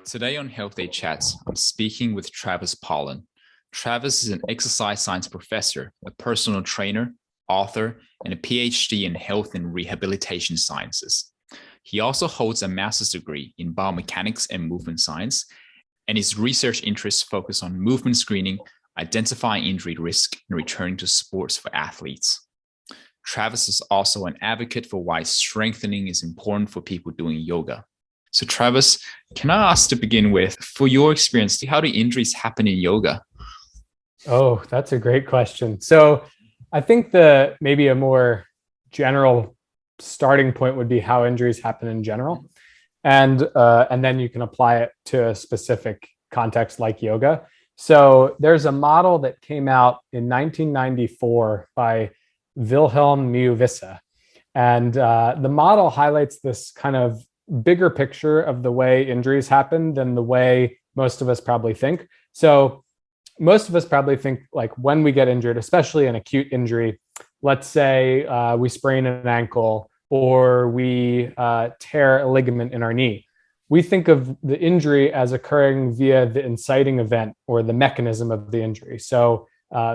Today on HealthAide Chats, I'm speaking with Travis Pollen. Travis is an exercise science professor, a personal trainer, author, and a PhD in health and rehabilitation sciences. He also holds a master's degree in biomechanics and movement science, and his research interests focus on movement screening, identifying injury risk, and returning to sports for athletes. Travis is also an advocate for why strengthening is important for people doing yoga. So Travis, can I ask to begin with, for your experience, how do injuries happen in yoga? Oh, that's a great question. I think maybe a more general starting point would be how injuries happen in general, and then you can apply it to a specific context like yoga. So there's a model that came out in 1994 by Wilhelm Wisse, and the model highlights this kind of bigger picture of the way injuries happen than the way most of us probably think. So most of us probably think like when we get injured, especially an acute injury, let's say we sprain an ankle or we tear a ligament in our knee. We think of the injury as occurring via the inciting event or the mechanism of the injury. So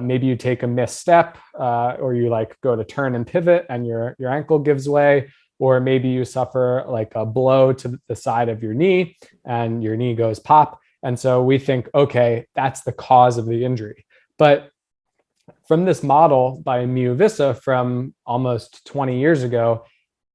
maybe you take a misstep or you like go to turn and pivot and your ankle gives way, or maybe you suffer like a blow to the side of your knee and your knee goes pop. And so we think, okay, that's the cause of the injury. But from this model by Wisse from almost 20 years ago,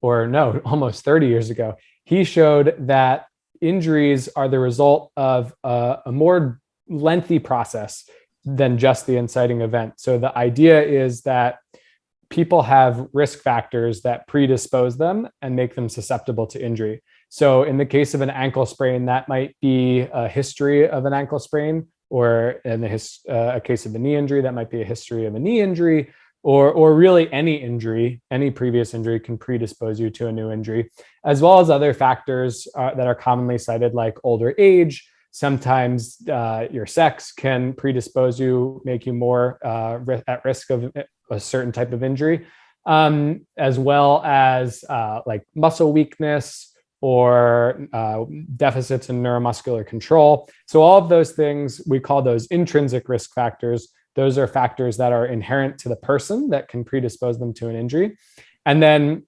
or no, almost 30 years ago, he showed that injuries are the result of a more lengthy process than just the inciting event. So the idea is that people have risk factors that predispose them and make them susceptible to injury. So in the case of an ankle sprain, that might be a history of an ankle sprain, or in a case of a knee injury, that might be a history of a knee injury, or really any injury, any previous injury can predispose you to a new injury, as well as other factors that are commonly cited like older age. Sometimes your sex can predispose you, make you more at risk of a certain type of injury, as well as like muscle weakness or deficits in neuromuscular control. So all of those things, we call those intrinsic risk factors. Those are factors that are inherent to the person that can predispose them to an injury. And then,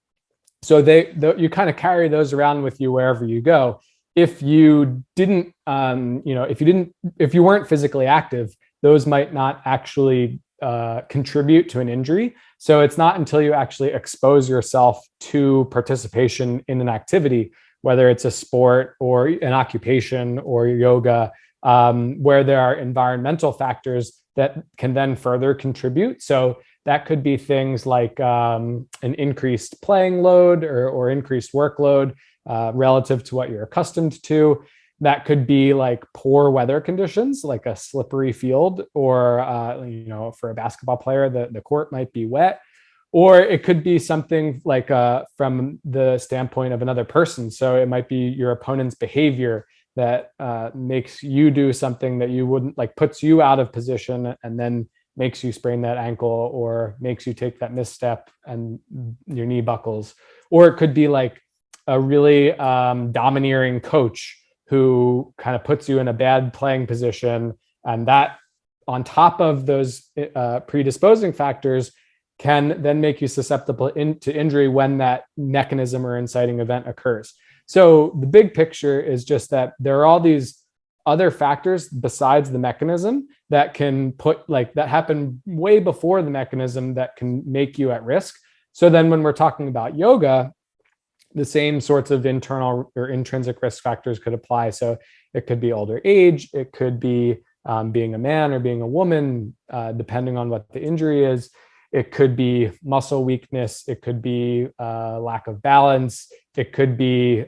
so you kind of carry those around with you wherever you go. If you didn't, if you weren't physically active, those might not actually contribute to an injury. So it's not until you actually expose yourself to participation in an activity, whether it's a sport or an occupation or yoga, where there are environmental factors that can then further contribute. So that could be things like an increased playing load or increased workload relative to what you're accustomed to. That could be like poor weather conditions, like a slippery field, or for a basketball player, the court might be wet. Or it could be something like from the standpoint of another person. So it might be your opponent's behavior that makes you do something that you wouldn't, like puts you out of position and then makes you sprain that ankle or makes you take that misstep and your knee buckles. Or it could be like a really domineering coach who kind of puts you in a bad playing position. And that, on top of those predisposing factors, can then make you susceptible to injury when that mechanism or inciting event occurs. So the big picture is just that there are all these other factors besides the mechanism that can that happen way before the mechanism that can make you at risk. So then when we're talking about yoga, the same sorts of internal or intrinsic risk factors could apply. So it could be older age, it could be being a man or being a woman, depending on what the injury is. It could be muscle weakness. It could be lack of balance. It could be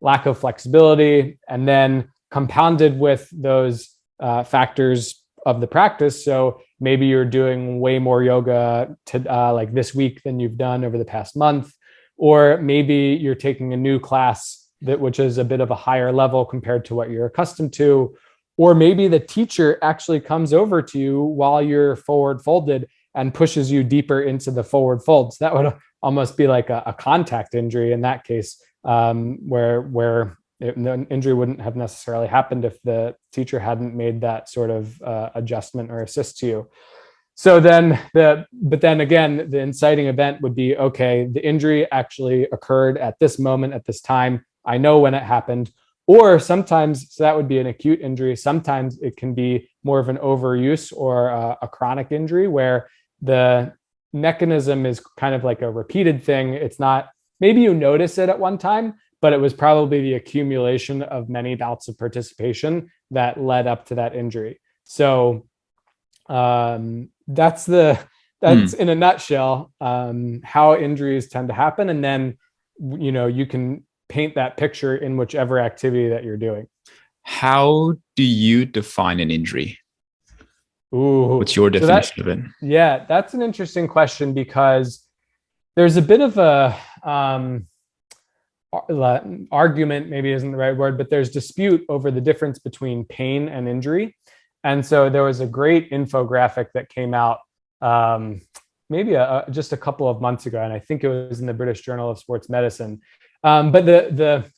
lack of flexibility. And then compounded with those factors of the practice. So maybe you're doing way more yoga like this week than you've done over the past month. Or maybe you're taking a new class which is a bit of a higher level compared to what you're accustomed to. Or maybe the teacher actually comes over to you while you're forward folded and pushes you deeper into the forward folds. That would almost be like a contact injury in that case, where the injury wouldn't have necessarily happened if the teacher hadn't made that sort of adjustment or assist to you. So then but then again, the inciting event would be, okay, the injury actually occurred at this moment, at this time. I know when it happened. Or sometimes, so that would be an acute injury. Sometimes it can be more of an overuse or a chronic injury where the mechanism is kind of like a repeated thing. It's not, maybe you notice it at one time, but it was probably the accumulation of many bouts of participation that led up to that injury. So that's in a nutshell how injuries tend to happen. And then, you can paint that picture in whichever activity that you're doing. How do you define an injury? Ooh, what's your definition of it? Yeah, that's an interesting question, because there's a bit of a argument, maybe isn't the right word, but there's dispute over the difference between pain and injury. And so there was a great infographic that came out maybe just a couple of months ago, and I think it was in the British Journal of Sports Medicine. But the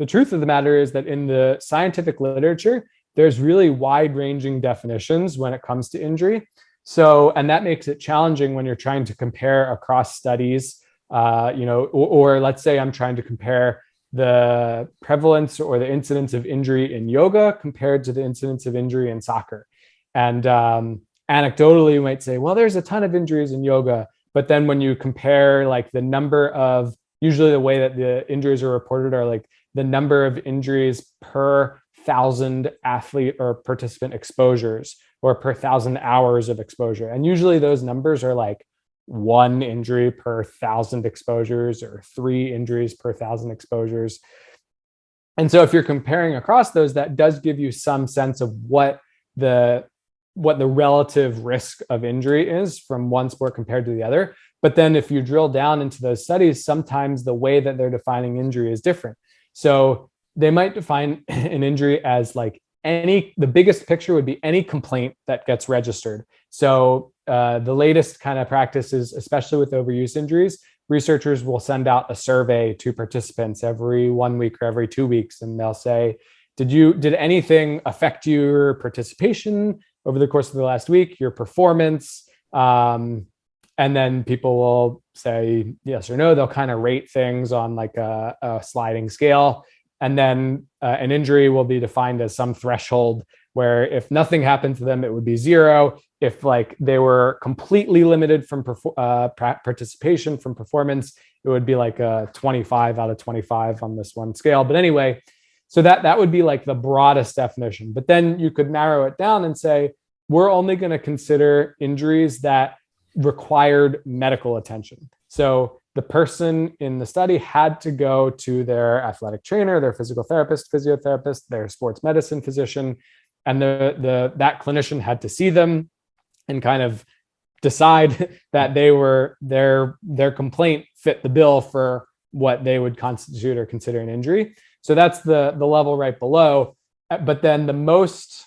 truth of the matter is that in the scientific literature, there's really wide-ranging definitions when it comes to injury. So, and that makes it challenging when you're trying to compare across studies, or let's say I'm trying to compare the prevalence or the incidence of injury in yoga compared to the incidence of injury in soccer. And anecdotally, you might say, well, there's a ton of injuries in yoga. But then when you compare like the number of, usually the way that the injuries are reported are like the number of injuries per 1,000 athlete or participant exposures or per 1,000 hours of exposure. And usually those numbers are like 1 injury per 1,000 exposures or 3 injuries per 1,000 exposures. And so if you're comparing across those, that does give you some sense of what the relative risk of injury is from one sport compared to the other. But then if you drill down into those studies, sometimes the way that they're defining injury is different. So they might define an injury as like the biggest picture would be any complaint that gets registered. So the latest kind of practices, especially with overuse injuries, researchers will send out a survey to participants every 1 week or every 2 weeks. And they'll say, did anything affect your participation over the course of the last week, your performance? And then people will say yes or no. They'll kind of rate things on like a sliding scale. And then an injury will be defined as some threshold where if nothing happened to them, it would be 0. If like they were completely limited from participation from performance, it would be like a 25 out of 25 on this one scale. But anyway, so that would be like the broadest definition. But then you could narrow it down and say, we're only going to consider injuries that required medical attention. So the person in the study had to go to their athletic trainer, their physical therapist, physiotherapist, their sports medicine physician, and that clinician had to see them and kind of decide that their complaint fit the bill for what they would constitute or consider an injury. So that's the level right below. But then the most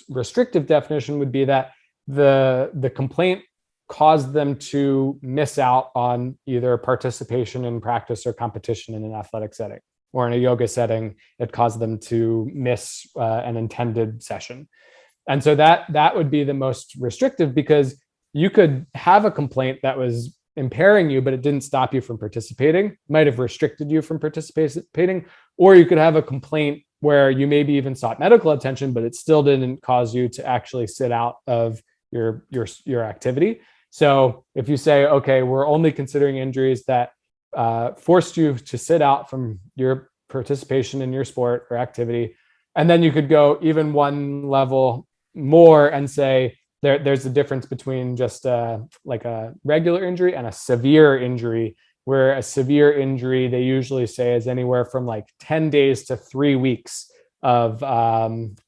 restrictive definition would be that the complaint caused them to miss out on either participation in practice or competition in an athletic setting, or in a yoga setting, it caused them to miss an intended session. And so that would be the most restrictive, because you could have a complaint that was impairing you, but it didn't stop you from participating. It might have restricted you from participating, or you could have a complaint where you maybe even sought medical attention, but it still didn't cause you to actually sit out of your activity. So if you say, okay, we're only considering injuries that forced you to sit out from your participation in your sport or activity, and then you could go even one level more and say there's a difference between just like a regular injury and a severe injury, where a severe injury, they usually say, is anywhere from like 10 days to 3 weeks of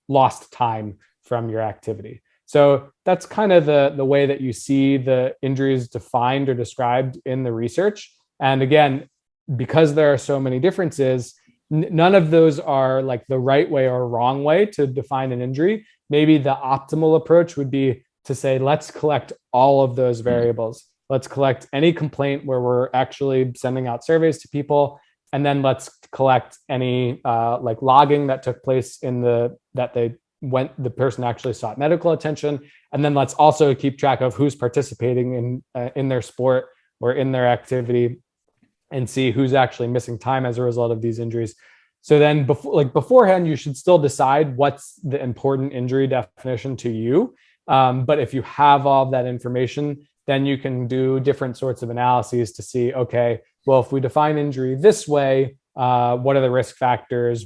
lost time from your activity. So that's kind of the way that you see the injuries defined or described in the research. And again, because there are so many differences, none of those are like the right way or wrong way to define an injury. Maybe the optimal approach would be to say, let's collect all of those variables. Let's collect any complaint where we're actually sending out surveys to people, And then let's collect any like logging that took place the person actually sought medical attention. And then let's also keep track of who's participating in their sport or in their activity, and see who's actually missing time as a result of these injuries. So then beforehand, you should still decide what's the important injury definition to you. But if you have all of that information, then you can do different sorts of analyses to see, okay, well, if we define injury this way, what are the risk factors?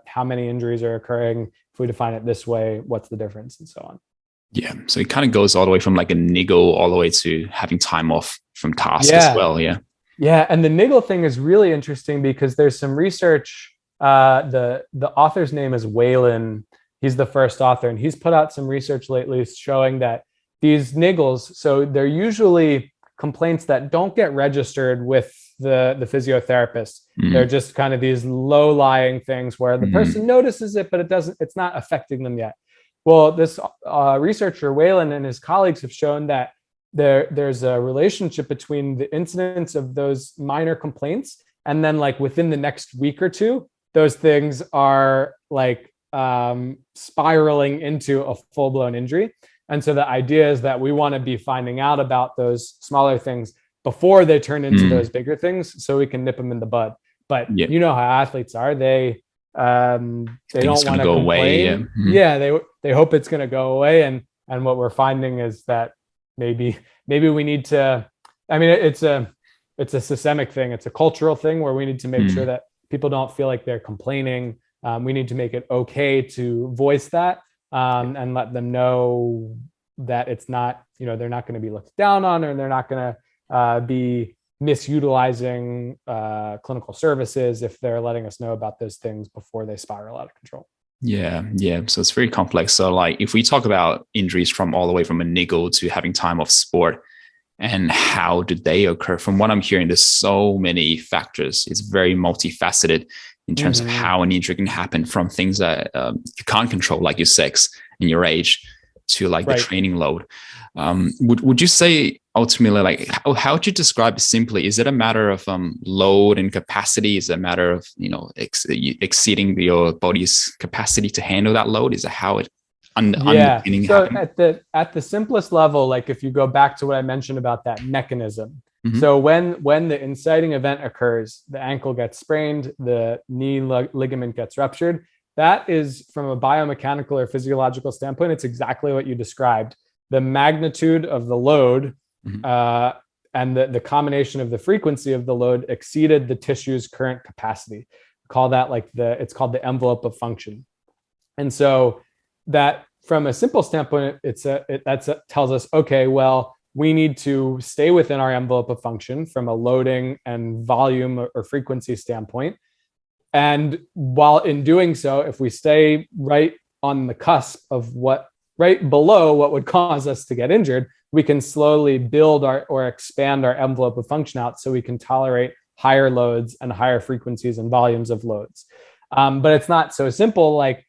How many injuries are occurring? If we define it this way, what's the difference, and so on. Yeah. So it kind of goes all the way from like a niggle all the way to having time off from task as well. Yeah. Yeah. And the niggle thing is really interesting because there's some research. The author's name is Whalen. He's the first author, and he's put out some research lately showing that these niggles, so they're usually complaints that don't get registered with the physiotherapist. They're just kind of these low-lying things where the person notices it, but it's not affecting them yet. Well, this researcher, Whalen, and his colleagues have shown that there's a relationship between the incidence of those minor complaints, and then like within the next week or two, those things are like spiraling into a full-blown injury. And so the idea is that we want to be finding out about those smaller things before they turn into those bigger things, so we can nip them in the bud. But you know how athletes are; they don't want to go away. They hope it's going to go away. And what we're finding is that maybe we need to. I mean, it's a systemic thing. It's a cultural thing where we need to make sure that people don't feel like they're complaining. We need to make it okay to voice that. And let them know that it's not, they're not going to be looked down on, or they're not going to be misutilizing clinical services if they're letting us know about those things before they spiral out of control. Yeah. So it's very complex. So like if we talk about injuries from all the way from a niggle to having time off sport, and how did they occur? From what I'm hearing, there's so many factors. It's very multifaceted in terms of how an injury can happen, from things that you can't control, like your sex and your age, to like the training load. Would you say ultimately, like, how would you describe it simply? Is it a matter of load and capacity? Is it a matter of, exceeding your body's capacity to handle that load? Is it how it underpinning so happening? at the simplest level, like if you go back to what I mentioned about that mechanism. So when the inciting event occurs, the ankle gets sprained, the knee ligament gets ruptured. That is, from a biomechanical or physiological standpoint, it's exactly what you described. The magnitude of the load and the combination of the frequency of the load exceeded the tissue's current capacity. Call that it's called the envelope of function. And so that, from a simple standpoint, that tells us, okay, well, we need to stay within our envelope of function from a loading and volume or frequency standpoint. And while in doing so, if we stay right on the cusp of right below what would cause us to get injured, we can slowly build or expand our envelope of function out so we can tolerate higher loads and higher frequencies and volumes of loads. But it's not so simple. Like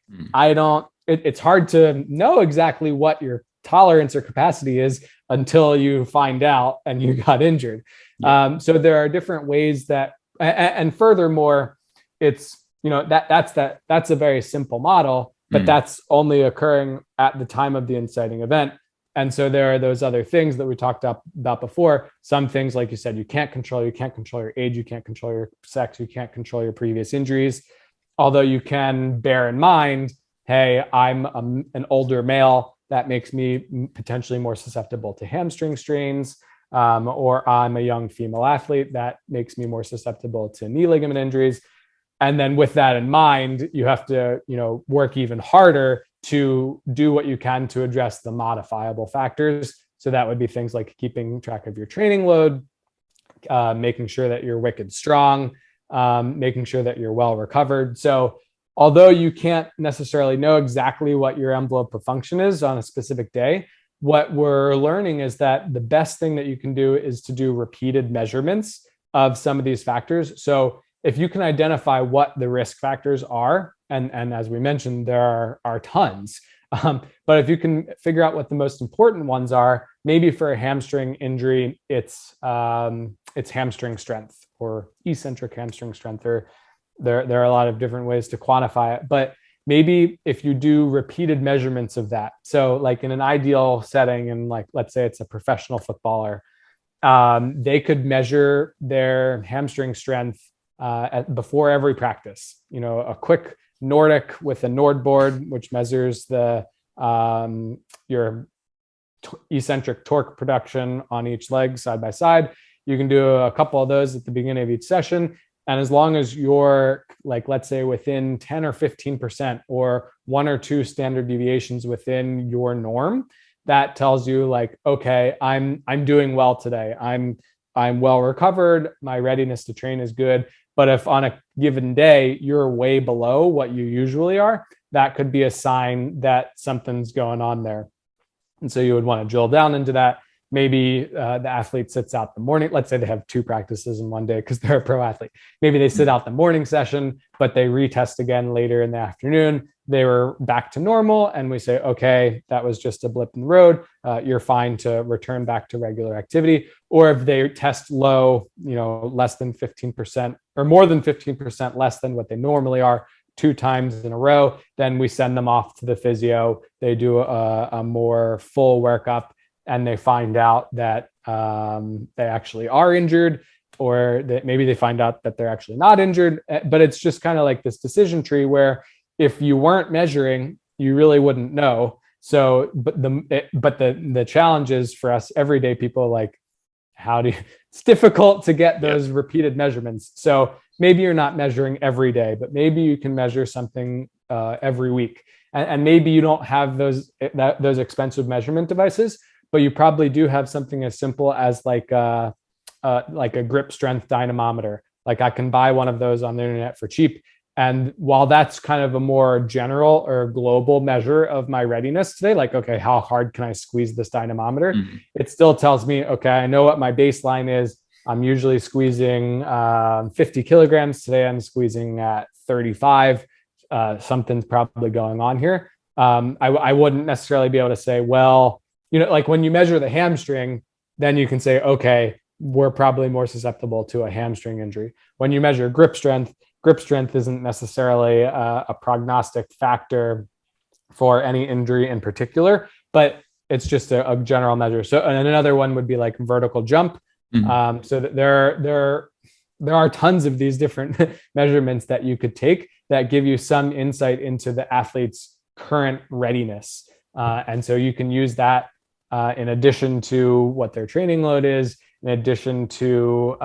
it's hard to know exactly what your tolerance or capacity is until you find out and you got injured. So there are different ways that, and furthermore, it's, that's a very simple model, but that's only occurring at the time of the inciting event. And so there are those other things that we talked about before. Some things, like you said, you can't control your age, you can't control your sex, you can't control your previous injuries. Although you can bear in mind, hey, I'm an older male, that makes me potentially more susceptible to hamstring strains, or I'm a young female athlete, that makes me more susceptible to knee ligament injuries. And then with that in mind, you have to, work even harder to do what you can to address the modifiable factors. So that would be things like keeping track of your training load, making sure that you're wicked strong, making sure that you're well recovered. So although you can't necessarily know exactly what your envelope of function is on a specific day, what we're learning is that the best thing that you can do is to do repeated measurements of some of these factors. So if you can identify what the risk factors are, and as we mentioned, there are tons, But if you can figure out what the most important ones are, maybe for a hamstring injury, it's hamstring strength or eccentric hamstring strength, or there are a lot of different ways to quantify it. But maybe if you do repeated measurements of that, so like in an ideal setting, and like let's say it's a professional footballer, they could measure their hamstring strength before every practice. A quick Nordic with a Nord board, which measures your eccentric torque production on each leg side by side. You can do a couple of those at the beginning of each session. And as long as you're, like, let's say within 10 or 15% or 1 or 2 standard deviations within your norm, that tells you like, okay, I'm doing well today. I'm well recovered. My readiness to train is good. But if on a given day you're way below what you usually are, that could be a sign that something's going on there. And so you would want to drill down into that. Maybe the athlete sits out the morning. Let's say they have 2 practices in one day because they're a pro athlete. Maybe they sit out the morning session, but they retest again later in the afternoon. They were back to normal. And we say, okay, that was just a blip in the road. You're fine to return back to regular activity. Or if they test low, less than 15% or more than 15% less than what they normally are 2 times in a row, then we send them off to the physio. They do a more full workup, and they find out that they actually are injured, or that maybe they find out that they're actually not injured. But it's just kind of like this decision tree where if you weren't measuring, you really wouldn't know. So, but the challenge is for us everyday people, like, it's difficult to get those repeated measurements. So maybe you're not measuring every day, but maybe you can measure something every week. And maybe you don't have those expensive measurement devices, but you probably do have something as simple as like a grip strength dynamometer. Like, I can buy one of those on the internet for cheap. And while that's kind of a more general or global measure of my readiness today, like, okay, how hard can I squeeze this dynamometer? Mm-hmm. It still tells me, okay, I know what my baseline is. I'm usually squeezing 50 kilograms. Today I'm squeezing at 35. Something's probably going on here. I wouldn't necessarily be able to say, well, like when you measure the hamstring, then you can say, okay, we're probably more susceptible to a hamstring injury. When you measure grip strength isn't necessarily a prognostic factor for any injury in particular, but it's just a general measure. So, and another one would be like vertical jump. Mm-hmm. So there are tons of these different measurements that you could take that give you some insight into the athlete's current readiness. And so you can use that in addition to what their training load is, in addition to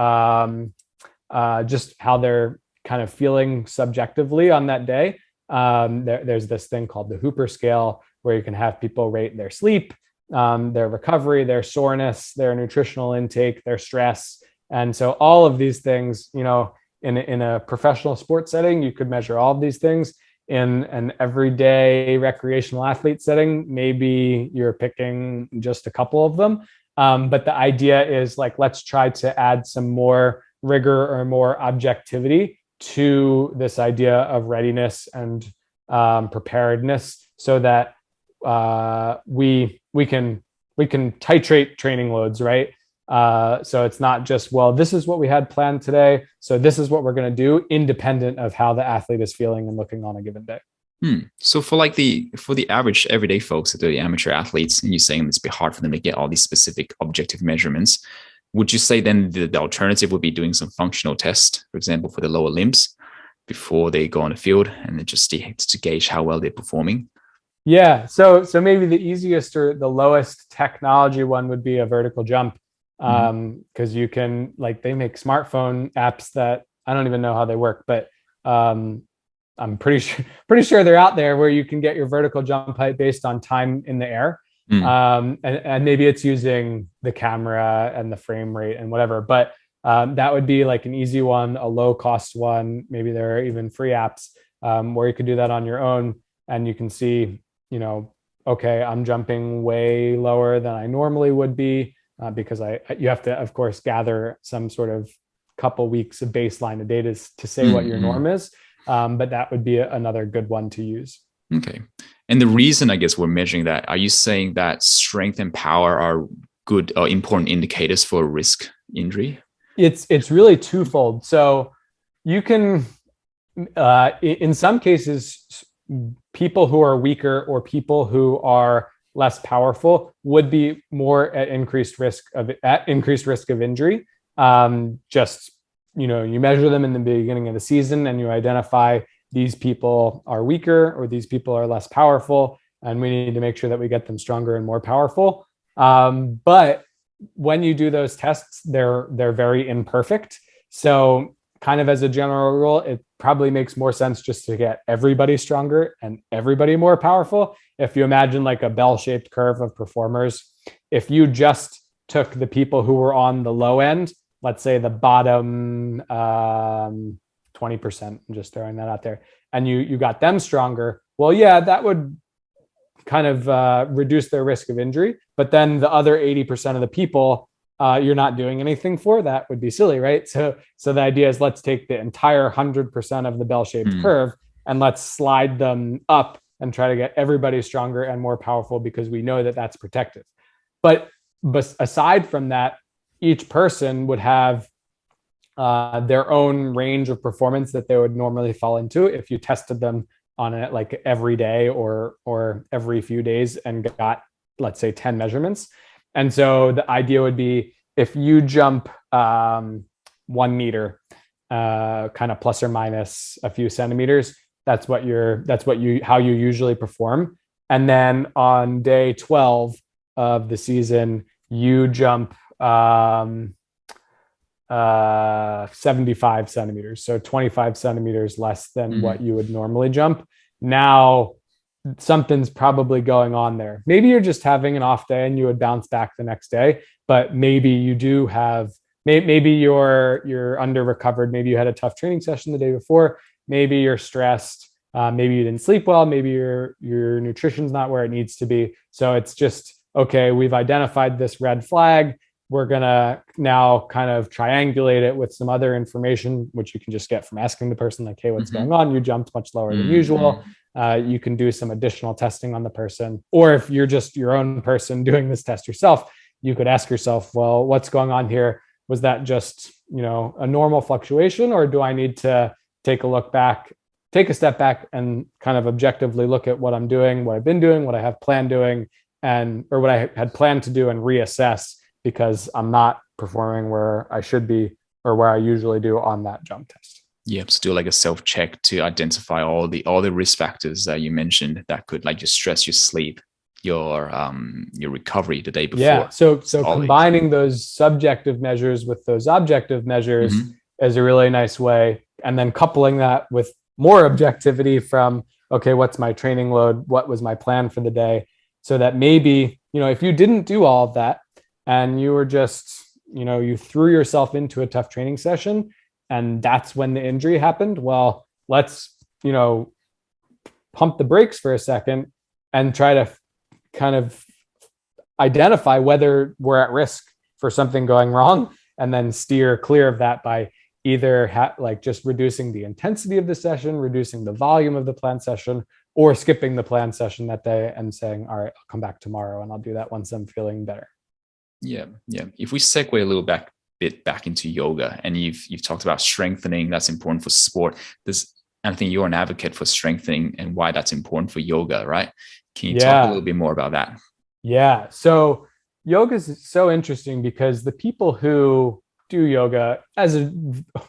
just how they're kind of feeling subjectively on that day. There's this thing called the Hooper scale, where you can have people rate their sleep, their recovery, their soreness, their nutritional intake, their stress. And so all of these things, in a professional sports setting, you could measure all of these things. In an everyday recreational athlete setting, maybe you're picking just a couple of them. But the idea is, like, let's try to add some more rigor or more objectivity to this idea of readiness and preparedness, so that we can titrate training loads, right? So it's not just, well, this is what we had planned today, so this is what we're going to do, independent of how the athlete is feeling and looking on a given day. So for the average everyday folks, the amateur athletes, and you're saying it's a bit hard for them to get all these specific objective measurements, would you say then the alternative would be doing some functional tests, for example, for the lower limbs before they go on the field, and then just to gauge how well they're performing? Yeah. So maybe the easiest or the lowest technology one would be a vertical jump. Because you can, like, they make smartphone apps that I don't even know how they work, but I'm pretty sure they're out there, where you can get your vertical jump height based on time in the air. And maybe it's using the camera and the frame rate and whatever, but that would be like an easy one, a low cost one. Maybe there are even free apps where you could do that on your own, and you can see, okay, I'm jumping way lower than I normally would be. Because you have to, of course, gather some sort of couple weeks of baseline of data to say what your norm is. But that would be another good one to use. Okay. And the reason I guess we're measuring that, are you saying that strength and power are good or important indicators for risk injury? It's really twofold. So you can, in some cases, people who are weaker or people who are less powerful would be more at increased risk of injury. Just, you measure them in the beginning of the season and you identify these people are weaker or these people are less powerful, and we need to make sure that we get them stronger and more powerful. But when you do those tests, they're very imperfect. So kind of as a general rule, it probably makes more sense just to get everybody stronger and everybody more powerful. If you imagine like a bell-shaped curve of performers, if you just took the people who were on the low end, let's say the bottom 20%, I'm just throwing that out there, and you got them stronger, well, yeah, that would kind of reduce their risk of injury. But then the other 80% of the people you're not doing anything for, that would be silly, right? So the idea is let's take the entire 100% of the bell-shaped curve and let's slide them up and try to get everybody stronger and more powerful, because we know that that's protective. But aside from that, each person would have their own range of performance that they would normally fall into if you tested them on it like every day or every few days and got, let's say, 10 measurements. And so the idea would be if you jump 1 meter, kind of plus or minus a few centimeters, how you usually perform. And then on day 12 of the season, you jump 75 centimeters. So 25 centimeters less than what you would normally jump. Now, something's probably going on there. Maybe you're just having an off day and you would bounce back the next day, but maybe you do have, maybe you're under recovered. Maybe you had a tough training session the day before. Maybe you're stressed. Maybe you didn't sleep well. Maybe your nutrition's not where it needs to be. So it's just, okay, we've identified this red flag. We're going to now kind of triangulate it with some other information, which you can just get from asking the person, like, hey, what's going on? You jumped much lower than usual. You can do some additional testing on the person. Or if you're just your own person doing this test yourself, you could ask yourself, well, what's going on here? Was that just, a normal fluctuation, or do I need to take a step back and kind of objectively look at what I'm doing, what I've been doing, what I have planned doing, or what I had planned to do, and reassess, because I'm not performing where I should be or where I usually do on that jump test. Yeah, still like a self-check to identify all the risk factors that you mentioned that could like your stress, your sleep, your recovery the day before. Yeah. So combining those subjective measures with those objective measures is a really nice way. And then coupling that with more objectivity from, okay, what's my training load? What was my plan for the day? So that maybe, if you didn't do all of that and you were just, you threw yourself into a tough training session and that's when the injury happened, well, let's, pump the brakes for a second and try to kind of identify whether we're at risk for something going wrong, and then steer clear of that by either just reducing the intensity of the session, reducing the volume of the planned session, or skipping the planned session that day and saying, all right, I'll come back tomorrow and I'll do that once I'm feeling better. Yeah. If we segue a little bit back into yoga, and you've talked about strengthening, that's important for sport. I think you're an advocate for strengthening and why that's important for yoga, right? Can you talk a little bit more about that? Yeah. So yoga is so interesting because the people who do yoga, as a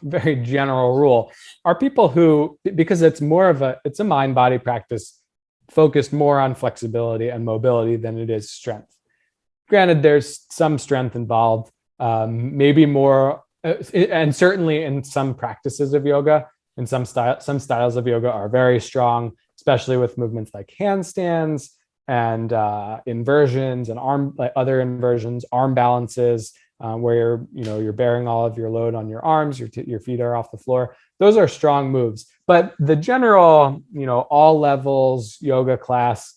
very general rule, are people who, because it's a mind-body practice focused more on flexibility and mobility than it is strength. Granted, there's some strength involved, maybe more, and certainly in some practices of yoga, and some styles of yoga are very strong, especially with movements like handstands and inversions and other inversions, arm balances, where you're bearing all of your load on your arms, your feet are off the floor. Those are strong moves. But the general, all levels yoga class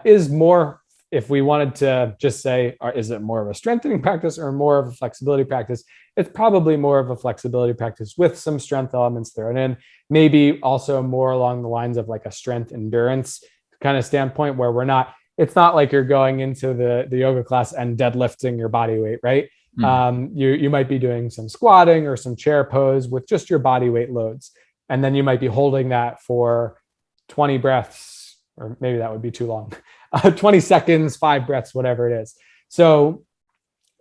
is more, if we wanted to just say, is it more of a strengthening practice or more of a flexibility practice? It's probably more of a flexibility practice with some strength elements thrown in, maybe also more along the lines of like a strength endurance kind of standpoint where it's not like you're going into the yoga class and deadlifting your body weight, right? You might be doing some squatting or some chair pose with just your body weight loads. And then you might be holding that for 20 breaths, or maybe that would be too long, 20 seconds, 5 breaths, whatever it is. So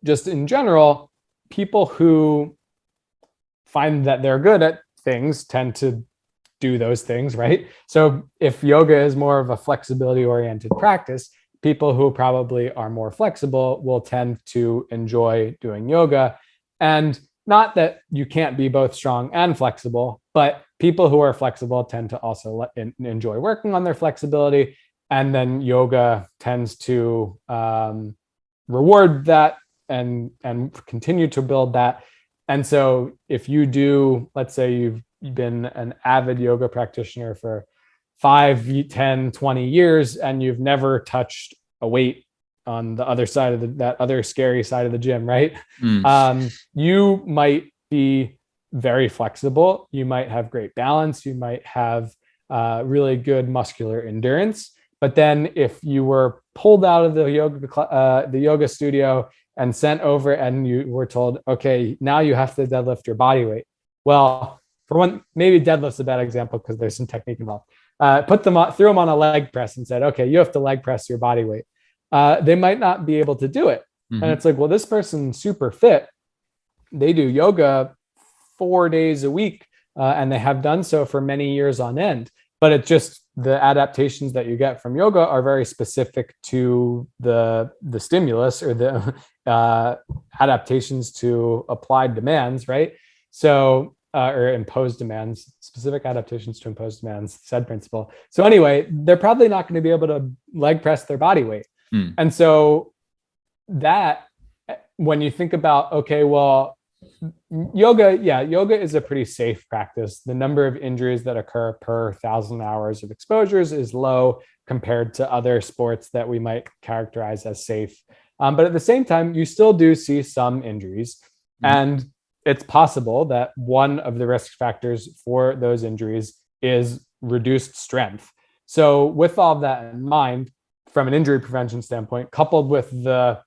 just in general, people who find that they're good at things tend to do those things, right? So if yoga is more of a flexibility oriented practice, people who probably are more flexible will tend to enjoy doing yoga. And not that you can't be both strong and flexible, but people who are flexible tend to also enjoy working on their flexibility. And then yoga tends to reward that and continue to build that. And so if you do, let's say you've been an avid yoga practitioner for 5, 10, 20 years, and you've never touched a weight on the other side of that other scary side of the gym, right? You might be very flexible. You might have great balance. You might have really good muscular endurance. But then if you were pulled out of the yoga studio and sent over and you were told, okay, now you have to deadlift your body weight. Well, for one, maybe deadlift's a bad example because there's some technique involved. Threw them on a leg press and said, okay, you have to leg press your body weight. They might not be able to do it. And it's like, well, this person's super fit. They do yoga 4 days a week, and they have done so for many years on end. But it's just the adaptations that you get from yoga are very specific to the stimulus or the adaptations to applied demands, right? So, or imposed demands, specific adaptations to imposed demands, said principle. So anyway, they're probably not going to be able to leg press their body weight. And so that, when you think about, okay, well, yoga is a pretty safe practice. The number of injuries that occur per 1,000 hours of exposures is low compared to other sports that we might characterize as safe. But at the same time, you still do see some injuries. And it's possible that one of the risk factors for those injuries is reduced strength. So with all that in mind, from an injury prevention standpoint, coupled with the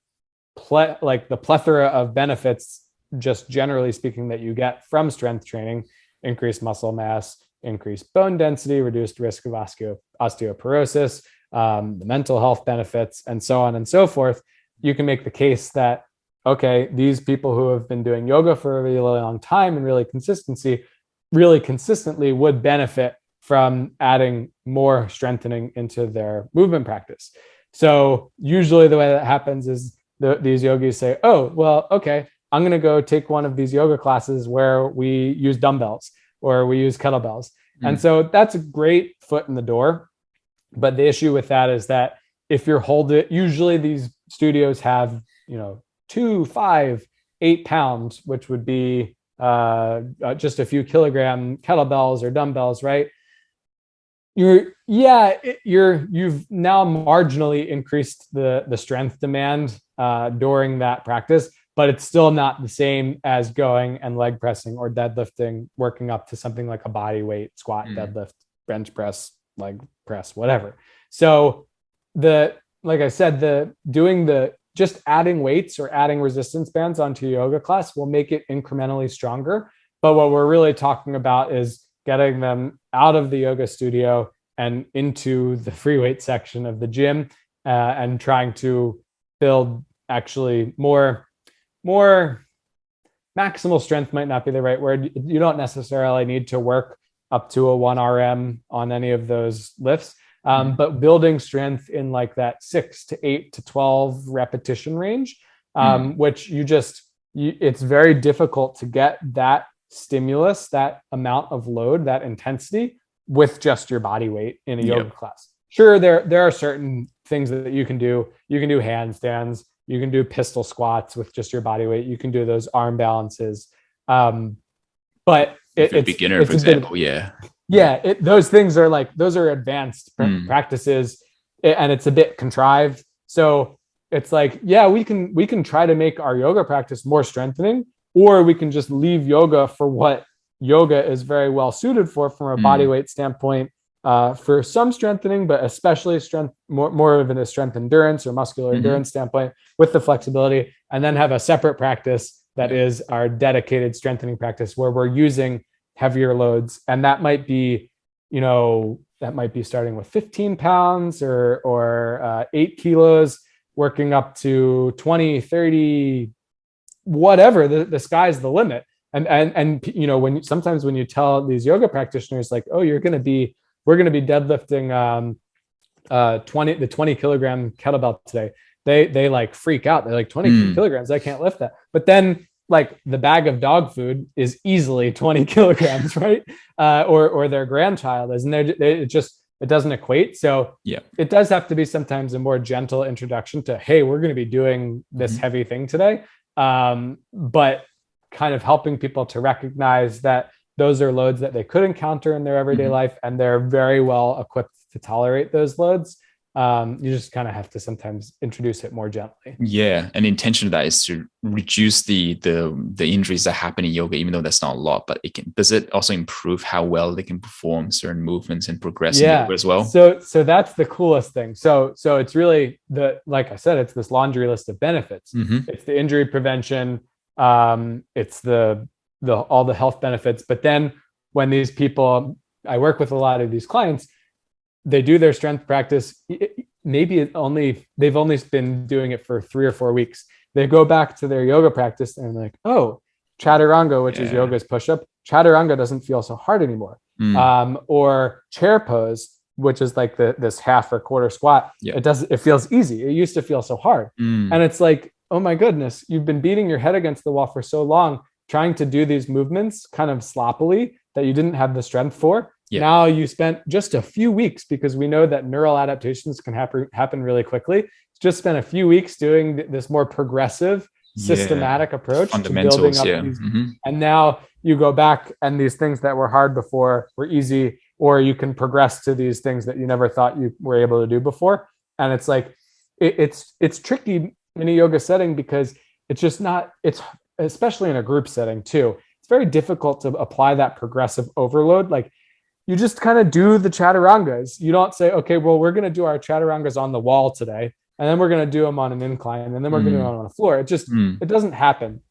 plethora of benefits, just generally speaking, that you get from strength training, increased muscle mass, increased bone density, reduced risk of osteoporosis, the mental health benefits, and so on and so forth, you can make the case that, okay, these people who have been doing yoga for a really long time and really consistently would benefit from adding more strengthening into their movement practice. So usually the way that happens is these yogis say, oh, well, okay, I'm going to go take one of these yoga classes where we use dumbbells or we use kettlebells. And so that's a great foot in the door. But the issue with that is that if you're usually these studios have, 2, 5, 8 pounds, which would be just a few kilogram kettlebells or dumbbells, right? You've now marginally increased the strength demand during that practice, but it's still not the same as going and leg pressing or deadlifting, working up to something like a body weight, squat, deadlift, bench press, leg press, whatever. So like I said, just adding weights or adding resistance bands onto a yoga class will make it incrementally stronger. But what we're really talking about is getting them out of the yoga studio and into the free weight section of the gym, and trying to build actually more maximal strength might not be the right word. You don't necessarily need to work up to a 1 RM on any of those lifts, but building strength in like that 6 to 8 to 12 repetition range, which it's very difficult to get that stimulus, that amount of load, that intensity with just your body weight in a yoga class. Sure, there are certain things that you can do. You can do handstands. You can do pistol squats with just your body weight. You can do those arm balances. But it's a beginner, for example, those things are those are advanced practices, and it's a bit contrived. So it's like, we can try to make our yoga practice more strengthening, or we can just leave yoga for what yoga is very well suited for from a body weight standpoint, for some strengthening, but especially strength, more of a strength endurance or muscular endurance standpoint with the flexibility, and then have a separate practice that is our dedicated strengthening practice where we're using heavier loads. And that might be, starting with 15 pounds or 8 kilos, working up to 20, 30, whatever. The sky's the limit. And sometimes when you tell these yoga practitioners like, oh, we're going to be deadlifting 20 kilogram kettlebell today, they like freak out. They're like, 20 kilograms, I can't lift that. But then like the bag of dog food is easily 20 kilograms, right? Or their grandchild is, and it doesn't equate. So it does have to be sometimes a more gentle introduction to, hey, we're going to be doing this heavy thing today. But kind of helping people to recognize that those are loads that they could encounter in their everyday life, and they're very well equipped to tolerate those loads. You just kind of have to sometimes introduce it more gently. Yeah. And the intention of that is to reduce the injuries that happen in yoga, even though that's not a lot, but does it also improve how well they can perform certain movements and progress in yoga as well? So that's the coolest thing. So it's really like I said, it's this laundry list of benefits. It's the injury prevention. It's all the health benefits. But then when these people, I work with a lot of these clients, they do their strength practice. Maybe they've only been doing it for 3 or 4 weeks. They go back to their yoga practice and like, oh, chaturanga, which is yoga's push-up. Chaturanga doesn't feel so hard anymore. Or chair pose, which is like this half or quarter squat. It feels easy. It used to feel so hard. And it's like, oh my goodness, you've been beating your head against the wall for so long, trying to do these movements kind of sloppily that you didn't have the strength for. Now you spent just a few weeks, because we know that neural adaptations can happen really quickly. Just spent a few weeks doing this more progressive, systematic approach to building up these. And now you go back and these things that were hard before were easy, or you can progress to these things that you never thought you were able to do before. And it's like, it's tricky in a yoga setting, because it's just not, it's especially in a group setting too. It's very difficult to apply that progressive overload. Like, you just kind of do the chaturangas. You don't say, okay, well, we're going to do our chaturangas on the wall today, and then we're going to do them on an incline, and then we're going to do them on the floor. It just, it doesn't happen.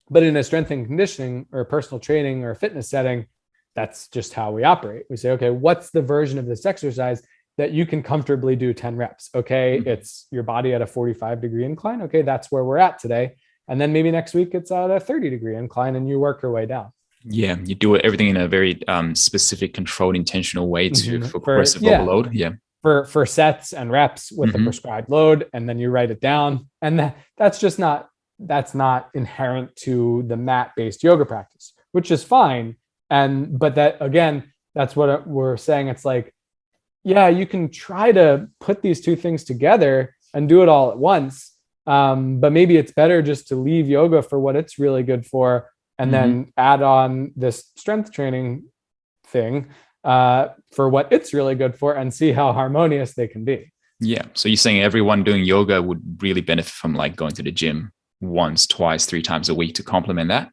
But in a strength and conditioning or personal training or fitness setting, that's just how we operate. We say, okay, what's the version of this exercise that you can comfortably do 10 reps? Okay, it's your body at a 45-degree incline. Okay, that's where we're at today. And then maybe next week it's at a 30-degree incline, and you work your way down. Yeah, you do everything in a very specific, controlled, intentional way for progressive overload. For sets and reps with the prescribed load, and then you write it down. And that's not inherent to the mat-based yoga practice, which is fine. But that, again, that's what we're saying. It's like, yeah, you can try to put these two things together and do it all at once. But maybe it's better just to leave yoga for what it's really good for, and then add on this strength training thing for what it's really good for, and see how harmonious they can be. Yeah. So you're saying everyone doing yoga would really benefit from like going to the gym once, twice, 3 times a week to complement that?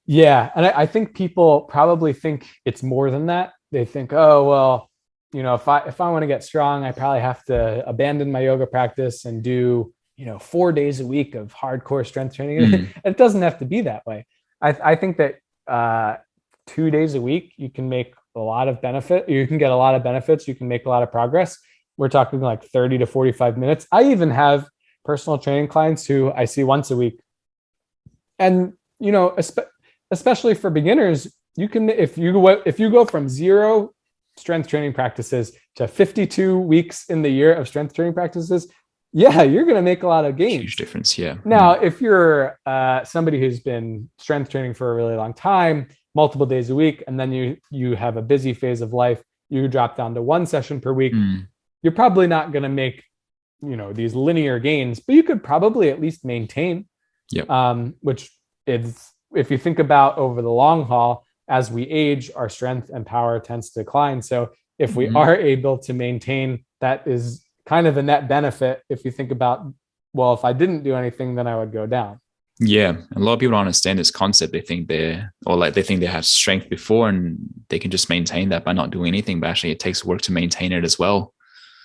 Yeah. And I think people probably think it's more than that. They think, oh, well, if I want to get strong, I probably have to abandon my yoga practice and do, 4 days a week of hardcore strength training. It doesn't have to be that way. I think that 2 days a week, you can make a lot of benefit. You can get a lot of benefits. You can make a lot of progress. We're talking like 30 to 45 minutes. I even have personal training clients who I see once a week. And, especially for beginners, you can, if you go from 0 strength training practices to 52 weeks in the year of strength training practices, you're going to make a lot of gains. Huge difference. Yeah. Now, if you're somebody who's been strength training for a really long time, multiple days a week, and then you have a busy phase of life, you drop down to 1 session per week, you're probably not going to make, these linear gains, but you could probably at least maintain, which is, if you think about over the long haul, as we age, our strength and power tends to decline. So if we are able to maintain, that is kind of a net benefit. If you think about, well, if I didn't do anything, then I would go down. Yeah, a lot of people don't understand this concept. They think they think they have strength before and they can just maintain that by not doing anything. But actually, it takes work to maintain it as well.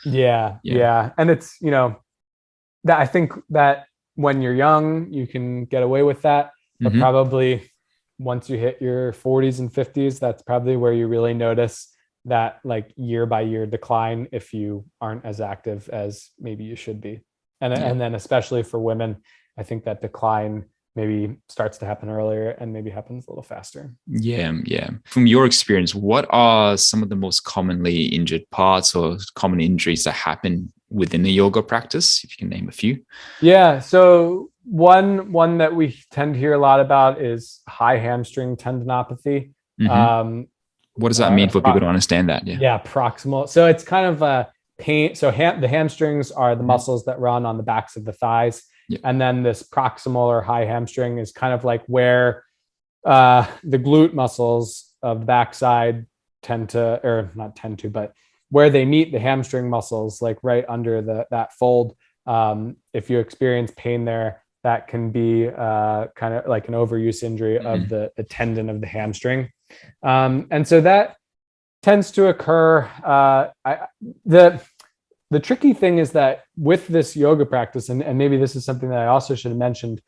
Yeah, Yeah. yeah. And it's, that I think that when you're young, you can get away with that, but Hmm. probably once you hit your 40s and 50s, that's probably where you really notice that like year by year decline if you aren't as active as maybe you should be. And Yeah. and then especially for women, I think that decline maybe starts to happen earlier and maybe happens a little faster. Yeah, yeah. From your experience, what are some of the most commonly injured parts or common injuries that happen within the yoga practice? If you can name a few. Yeah. So one that we tend to hear a lot about is high hamstring tendinopathy. Hmm. Um, What does that mean for people pro- to understand that? Yeah. yeah, proximal. So it's kind of a pain. So the hamstrings are the Mhm. muscles that run on the backs of the thighs, Yeah. and then this proximal or high hamstring is kind of like where the glute muscles of the backside tend to, or not tend to, but where they meet the hamstring muscles, like right under that fold. If you experience pain there, that can be kind of like an overuse injury of Mhm. the tendon of the hamstring. And so that tends to occur. The tricky thing is that with this yoga practice, and maybe this is something that I also should have mentioned,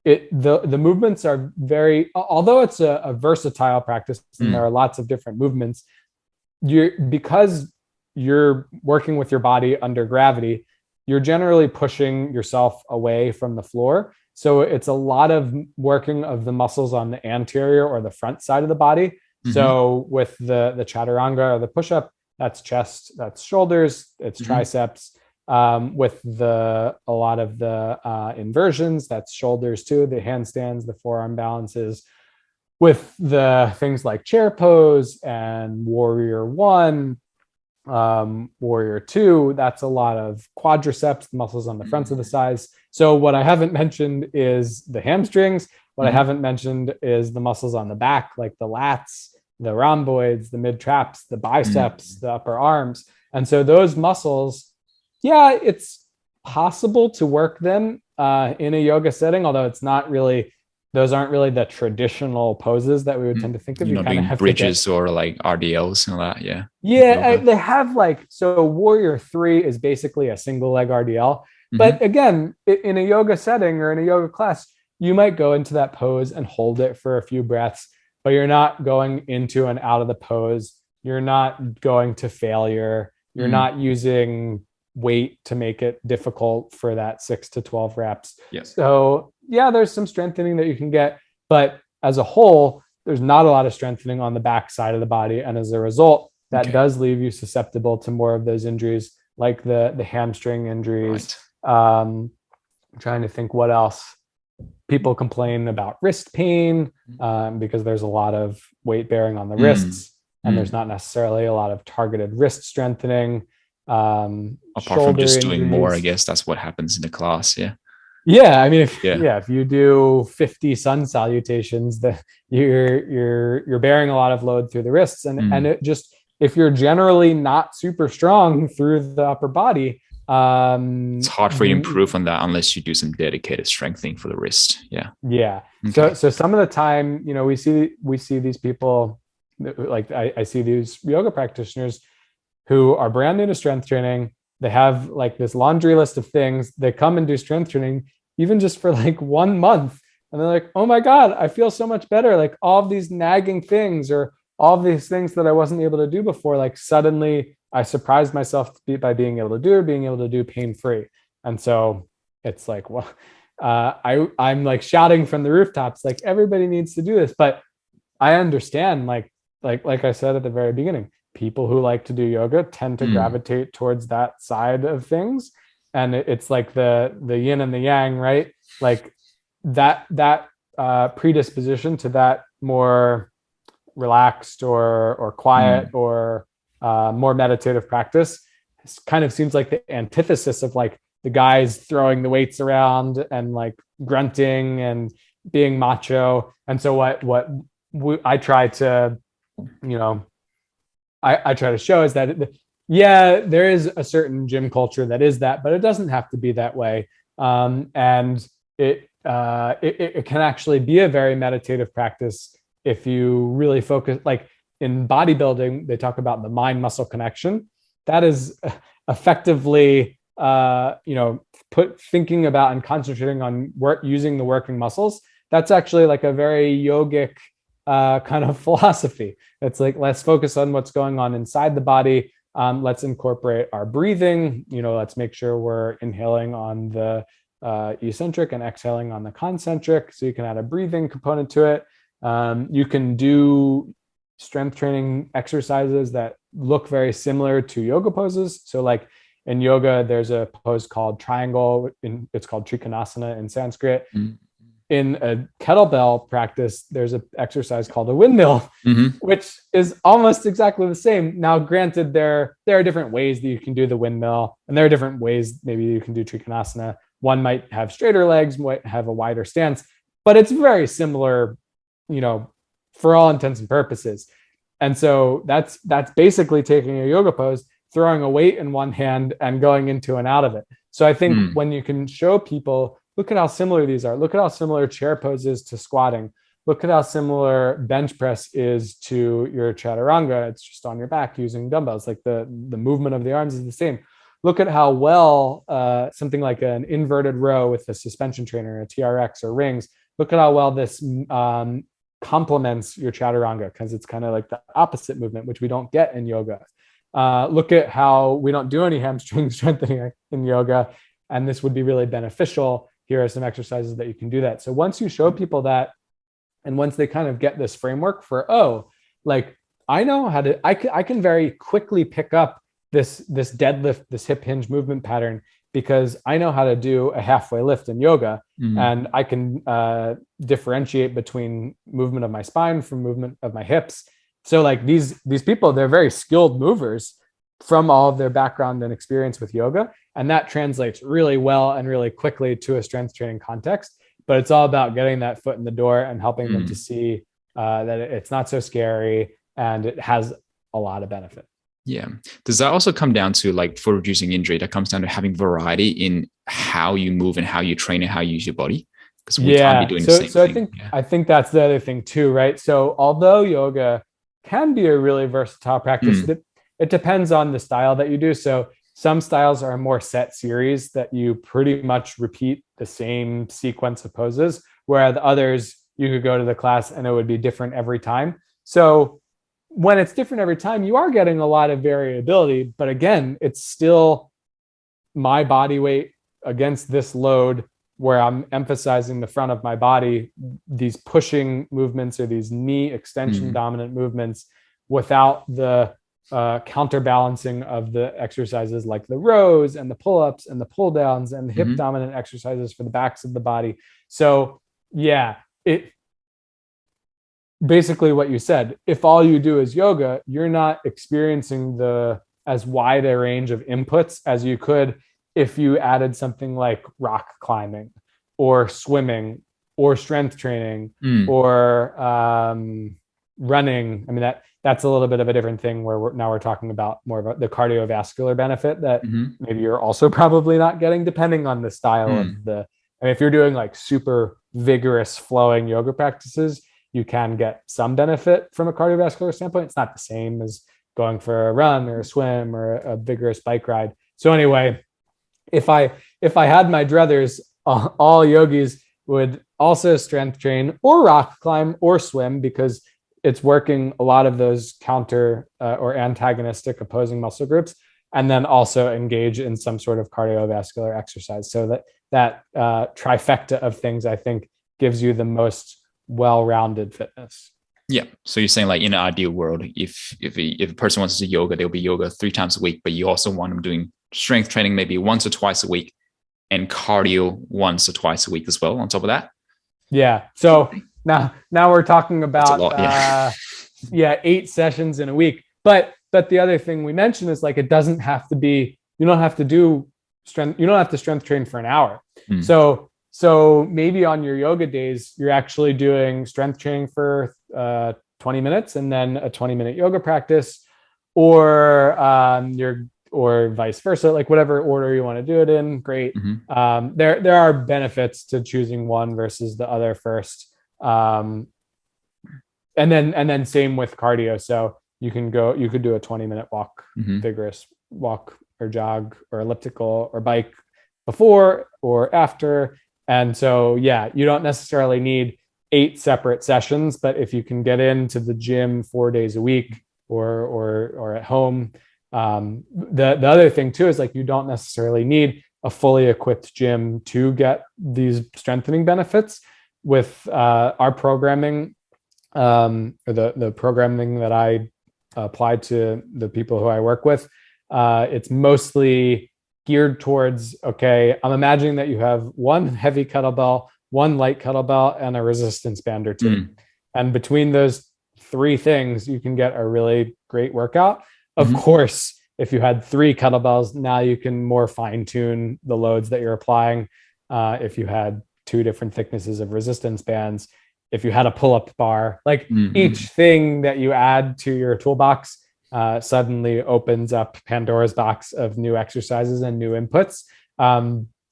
the movements are very, although it's a versatile practice and there Mm. are lots of different movements, because you're working with your body under gravity, you're generally pushing yourself away from the floor. So it's a lot of working of the muscles on the anterior or the front side of the body. Mhm. So with the chaturanga or the push-up, that's chest, that's shoulders, it's Mhm. triceps. With a lot of the inversions, that's shoulders too, the handstands, the forearm balances. With the things like chair pose and warrior one, warrior two, that's a lot of quadriceps, the muscles on the fronts of the thighs. So what I haven't mentioned is the hamstrings. What I Mhm. haven't mentioned is the muscles on the back, like the lats, the rhomboids, the mid traps, the biceps, Mhm. the upper arms. And so those muscles, yeah, it's possible to work them in a yoga setting, although it's not really, those aren't really the traditional poses that we would tend to think of. You're You not kind of doing have to get, bridges or like RDLs and all that. Yeah. yeah, Yoga. they have like, so warrior three is basically a single leg RDL. Hmm. But again, in a yoga setting or in a yoga class, you might go into that pose and hold it for a few breaths, but you're not going into and out of the pose. You're not going to failure. You're Mm. not using weight to make it difficult for that 6 to 12 reps. Yeah. So, yeah, there's some strengthening that you can get, but as a whole, there's not a lot of strengthening on the back side of the body. And as a result, that Okay. does leave you susceptible to more of those injuries, like the hamstring injuries. Right. I'm trying to think what else. People complain about wrist pain because there's a lot of weight bearing on the Mm. wrists, and there's Mm. not necessarily a lot of targeted wrist strengthening. Apart from Shoulder just doing more, I injuries. guess that's what happens in the class. Yeah. Yeah, I mean, if Yeah. yeah, if you do 50 sun salutations, you're bearing a lot of load through the wrists, and Mm. it just, if you're generally not super strong through the upper body, It's hard for you to you improve on that unless you do some dedicated strengthening for the wrist. Yeah. yeah. So Okay. so some of the time, we see these people, like I see these yoga practitioners who are brand new to strength training. They have like this laundry list of things. They come and do strength training, even just for like 1 month. And they're like, oh my God, I feel so much better. Like all of these nagging things or all of these things that I wasn't able to do before, like suddenly I surprised myself by being able to do pain free. And so it's like, well, I'm like shouting from the rooftops, like everybody needs to do this. But I understand, like I said at the very beginning, people who like to do yoga tend to Mm. gravitate towards that side of things, and it's like the yin and the yang, right? Like that predisposition to that more relaxed or quiet Mm. or more meditative practice kind of seems like the antithesis of like the guys throwing the weights around and like grunting and being macho. And so I try to, you know, I try to show is that yeah, there is a certain gym culture that is that, but it doesn't have to be that way. And it it can actually be a very meditative practice if you really focus. Like in bodybuilding, they talk about the mind muscle connection. That is effectively, thinking about and concentrating on using the working muscles. That's actually like a very yogic kind of philosophy. It's like, let's focus on what's going on inside the body. Let's incorporate our breathing. Let's make sure we're inhaling on the eccentric and exhaling on the concentric. So you can add a breathing component to it. You can do strength training exercises that look very similar to yoga poses. So like in yoga, there's a pose called triangle. It's called Trikonasana in Sanskrit. Mm-hmm. In a kettlebell practice, there's an exercise called a windmill, which is almost exactly the same. Now, granted, there are different ways that you can do the windmill, and there are different ways maybe you can do Trikonasana. One might have straighter legs, might have a wider stance, but it's very similar, for all intents and purposes. And so that's basically taking a yoga pose, throwing a weight in one hand and going into and out of it. So I think when you can show people, look at how similar these are. Look at how similar chair poses to squatting. Look at how similar bench press is to your chaturanga. It's just on your back using dumbbells. Like the movement of the arms is the same. Look at how well something like an inverted row with a suspension trainer, a TRX or rings, look at how well this complements your chaturanga, because it's kind of like the opposite movement, which we don't get in yoga. Look at how we don't do any hamstring strengthening in yoga, and this would be really beneficial. Here are some exercises that you can do that. So once you show people that, and once they kind of get this framework for, I know how to, I can very quickly pick up this deadlift, this hip hinge movement pattern, because I know how to do a halfway lift in yoga, and I can differentiate between movement of my spine from movement of my hips. So like these people, they're very skilled movers from all of their background and experience with yoga. And that translates really well and really quickly to a strength training context. But it's all about getting that foot in the door and helping them to see that it's not so scary and it has a lot of benefit. Yeah. Does that also come down to, like, for reducing injury, that comes down to having variety in how you move and how you train and how you use your body? Because we can't be doing the same thing. I think that's the other thing too, right? So although yoga can be a really versatile practice, it depends on the style that you do. So some styles are a more set series that you pretty much repeat the same sequence of poses, where the others, you could go to the class and it would be different every time. So when it's different every time, you are getting a lot of variability, but again, it's still my body weight against this load, where I'm emphasizing the front of my body, these pushing movements or these knee extension dominant movements, without the counterbalancing of the exercises like the rows and the pull-ups and the pull downs and the hip dominant exercises for the backs of the body. So yeah, it basically what you said, if all you do is yoga, you're not experiencing as wide a range of inputs as you could if you added something like rock climbing or swimming or strength training or running. I mean, that's a little bit of a different thing, where we're talking about more of the cardiovascular benefit that maybe you're also probably not getting, depending on the style of if you're doing like super vigorous flowing yoga practices, you can get some benefit from a cardiovascular standpoint. It's not the same as going for a run or a swim or a vigorous bike ride. So anyway, if I had my druthers, all yogis would also strength train or rock climb or swim, because it's working a lot of those counter or antagonistic opposing muscle groups, and then also engage in some sort of cardiovascular exercise. So that trifecta of things, I think, gives you the most well-rounded fitness. Yeah. So you're saying, like, in an ideal world, if a person wants to do yoga, there'll be yoga 3 times a week, but you also want them doing strength training maybe once or twice a week, and cardio once or twice a week as well on top of that. Yeah. So now we're talking about lot, 8 sessions in a week. But the other thing we mentioned is, like, it doesn't have to be, you don't have to strength train for an hour. So maybe on your yoga days, you're actually doing strength training for 20 minutes and then a 20-minute yoga practice, or you're or vice versa, like whatever order you want to do it in, great. There are benefits to choosing one versus the other first. And then same with cardio. So you could do a 20-minute walk, vigorous walk or jog or elliptical or bike before or after. And so, yeah, you don't necessarily need 8 separate sessions, but if you can get into the gym 4 days a week or at home, the other thing too is like you don't necessarily need a fully equipped gym to get these strengthening benefits. With our programming, or the programming that I apply to the people who I work with, it's mostly geared towards, okay, I'm imagining that you have one heavy kettlebell, one light kettlebell, and a resistance band or two. And between those 3 things, you can get a really great workout. Of course, if you had 3 kettlebells, now you can more fine tune the loads that you're applying. If you had 2 different thicknesses of resistance bands, if you had a pull-up bar, like each thing that you add to your toolbox suddenly opens up Pandora's box of new exercises and new inputs.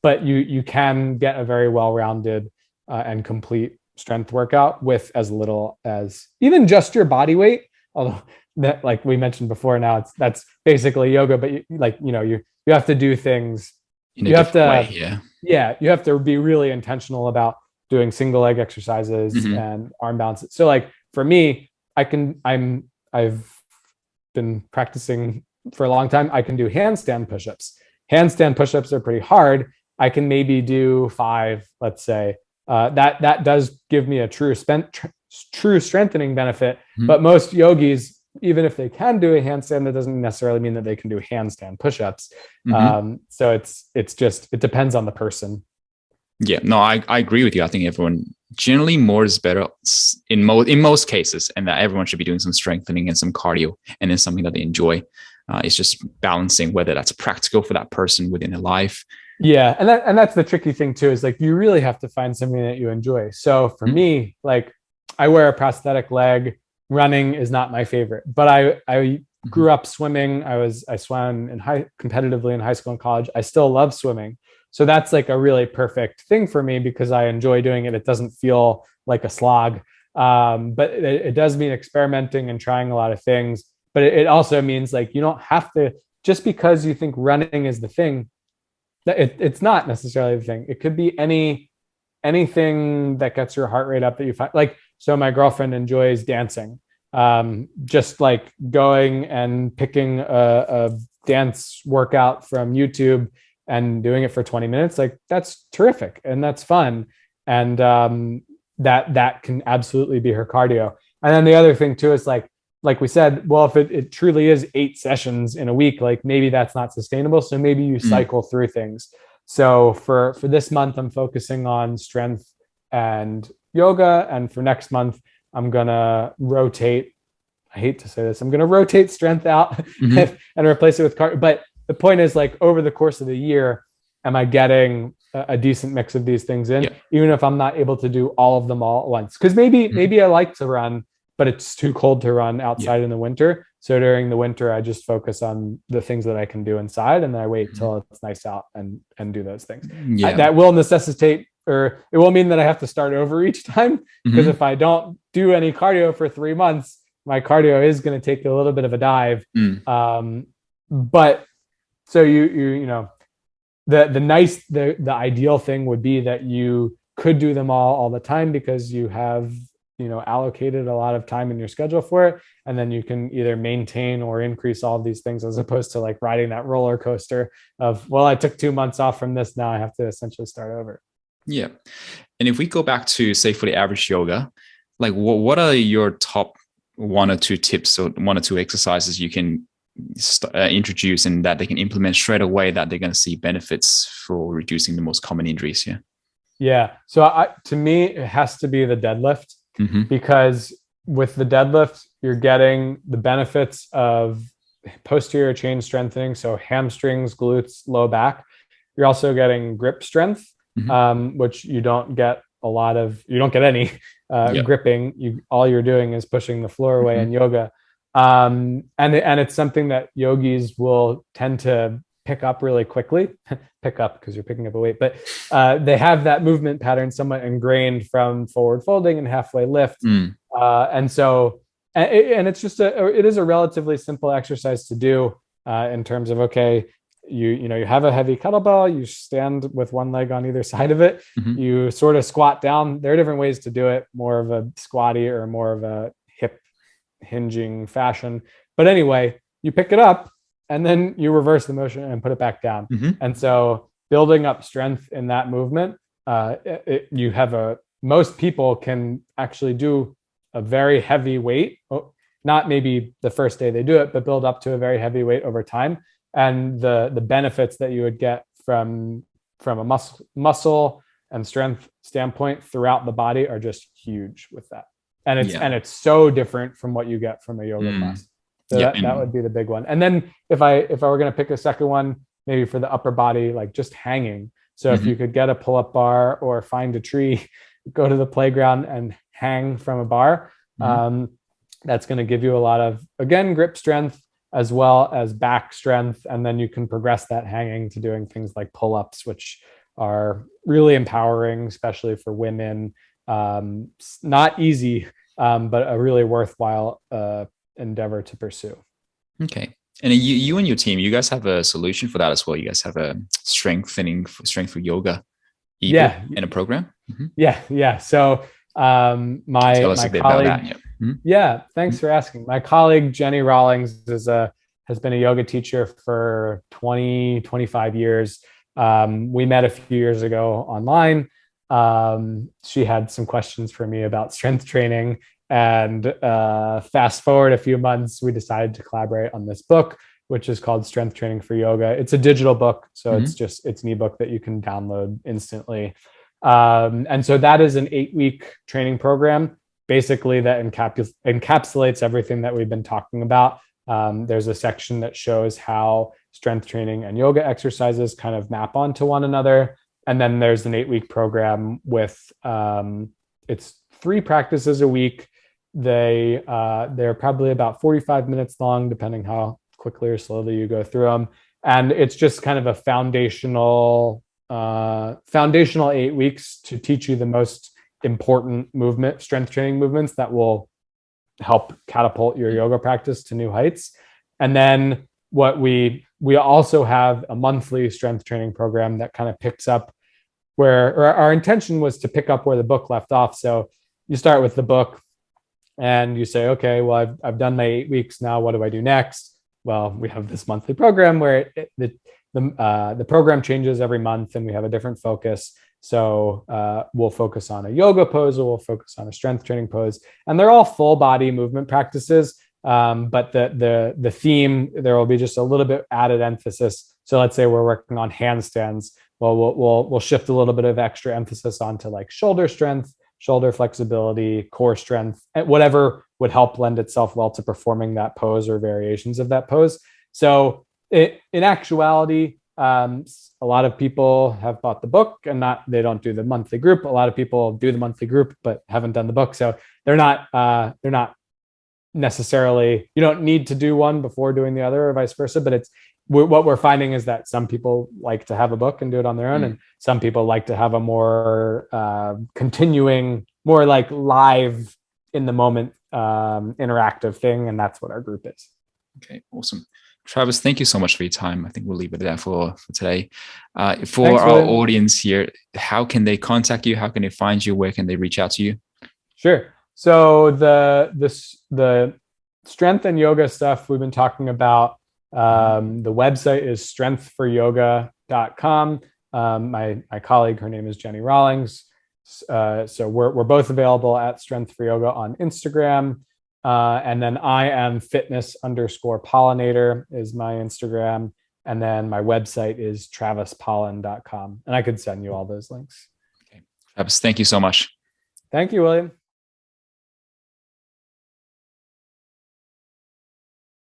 But you can get a very well-rounded and complete strength workout with as little as even just your body weight. Although that, like we mentioned before, now that's basically yoga, but you have to do things. You have to, you have to be really intentional about doing single leg exercises and arm balances. So like for me, I've been practicing for a long time. I can do handstand push-ups. Handstand push-ups are pretty hard. I can maybe do 5, let's say. That does give me a true strengthening benefit. But most yogis, even if they can do a handstand, that doesn't necessarily mean that they can do handstand push-ups. So it depends on the person. Yeah, no, I agree with you. I think everyone generally more is better in most cases, and that everyone should be doing some strengthening and some cardio, and then something that they enjoy. It's just balancing whether that's practical for that person within their life. Yeah, and that's the tricky thing too, is like you really have to find something that you enjoy. So for me, like I wear a prosthetic leg. Running is not my favorite, but I grew up swimming. I swam competitively in high school and college. I still love swimming. So that's like a really perfect thing for me because I enjoy doing it. It doesn't feel like a slog, but it does mean experimenting and trying a lot of things. But it also means like you don't have to, just because you think running is the thing, it's not necessarily the thing. It could be anything that gets your heart rate up that you find. Like, so my girlfriend enjoys dancing. Just like going and picking a dance workout from YouTube and doing it for 20 minutes, like that's terrific and that's fun. And that can absolutely be her cardio. And then the other thing too is like we said, well, if it truly is 8 sessions in a week, like maybe that's not sustainable. So maybe you cycle through things. So for this month, I'm focusing on strength and yoga. And for next month, I'm going to rotate. I hate to say this. I'm going to rotate strength out and replace it with cardio. But the point is, like, over the course of the year, am I getting a decent mix of these things in, even if I'm not able to do all of them all at once? Because maybe I like to run, but it's too cold to run outside in the winter. So during the winter, I just focus on the things that I can do inside, and then I wait till it's nice out and do those things. That will necessitate, or it will mean that I have to start over each time, because if I don't do any cardio for 3 months, my cardio is going to take a little bit of a dive. But so the ideal thing would be that you could do them all the time, because you have allocated a lot of time in your schedule for it, and then you can either maintain or increase all of these things, as opposed to like riding that roller coaster of, well, I took 2 months off from this, now I have to essentially start over. Yeah. And if we go back to, say, for the average yoga, like what are your top 1 or 2 tips or 1 or 2 exercises you can introduce and that they can implement straight away, that they're going to see benefits for reducing the most common injuries? Yeah. So to me, it has to be the deadlift, because with the deadlift, you're getting the benefits of posterior chain strengthening. So hamstrings, glutes, low back. You're also getting grip strength, which you don't get any gripping. All you're doing is pushing the floor away in yoga. And it's something that yogis will tend to pick up really quickly. Pick up because you're picking up a weight, but they have that movement pattern somewhat ingrained from forward folding and halfway lift. And so, and it's just it is a relatively simple exercise to do in terms of, okay, you have a heavy kettlebell, you stand with one leg on either side of it, you sort of squat down. There are different ways to do it, more of a squatty or more of a hip hinging fashion. But anyway, you pick it up and then you reverse the motion and put it back down. And so building up strength in that movement, you have most people can actually do a very heavy weight, not maybe the first day they do it, but build up to a very heavy weight over time. And the benefits that you would get from a muscle and strength standpoint throughout the body are just huge with that. And it's so different from what you get from a yoga class. So that would be the big one. And then if I were going to pick a second one, maybe for the upper body, like just hanging. So if you could get a pull-up bar or find a tree, go to the playground and hang from a bar, that's going to give you a lot of, again, grip strength as well as back strength. And then you can progress that hanging to doing things like pull-ups, which are really empowering, especially for women. Not easy, but a really worthwhile endeavor to pursue. Okay. And you and your team, you guys have a solution for that as well. You guys have a strength for yoga in a program. Yeah. So my colleague, thanks for asking. My colleague Jenny Rawlings has been a yoga teacher for 25 years. We met a few years ago online. She had some questions for me about strength training, and fast forward a few months, we decided to collaborate on this book, which is called Strength Training for Yoga. It's a digital book, so it's an ebook that you can download instantly. And so that is an 8-week training program, basically, that encapsulates everything that we've been talking about. There's a section that shows how strength training and yoga exercises kind of map onto one another. And then there's an 8-week program with it's 3 practices a week. They're probably about 45 minutes long, depending how quickly or slowly you go through them. And it's just kind of a foundational 8 weeks to teach you the most important strength training movements that will help catapult your yoga practice to new heights. And then we also have a monthly strength training program that kind of picks up where our intention was to pick up where the book left off. So you start with the book and you say, okay, well, I've done my 8 weeks. Now what do I do next? Well, we have this monthly program where the program changes every month and we have a different focus. So we'll focus on a yoga pose, or we'll focus on a strength training pose, and they're all full body movement practices. But the theme, there will be just a little bit added emphasis. So let's say we're working on handstands. Well, we'll shift a little bit of extra emphasis onto like shoulder strength, shoulder flexibility, core strength, and whatever would help lend itself well to performing that pose or variations of that pose. So in actuality, a lot of people have bought the book and they don't do the monthly group. A lot of people do the monthly group but haven't done the book. So they're not necessarily, you don't need to do one before doing the other or vice versa, but what we're finding is that some people like to have a book and do it on their own, and some people like to have a more continuing, more like live in the moment interactive thing, and that's what our group is. Okay, awesome. Travis, thank you so much for your time. I think we'll leave it there for today. For our audience here, how can they contact you? How can they find you? Where can they reach out to you? Sure. So the strength and yoga stuff we've been talking about, the website is strengthforyoga.com. My colleague, her name is Jenny Rawlings. So we're both available at Strength for Yoga on Instagram. And then I am fitness_pollinator is my Instagram. And then my website is travispollen.com. And I could send you all those links. Okay. Travis, thank you so much. Thank you, William.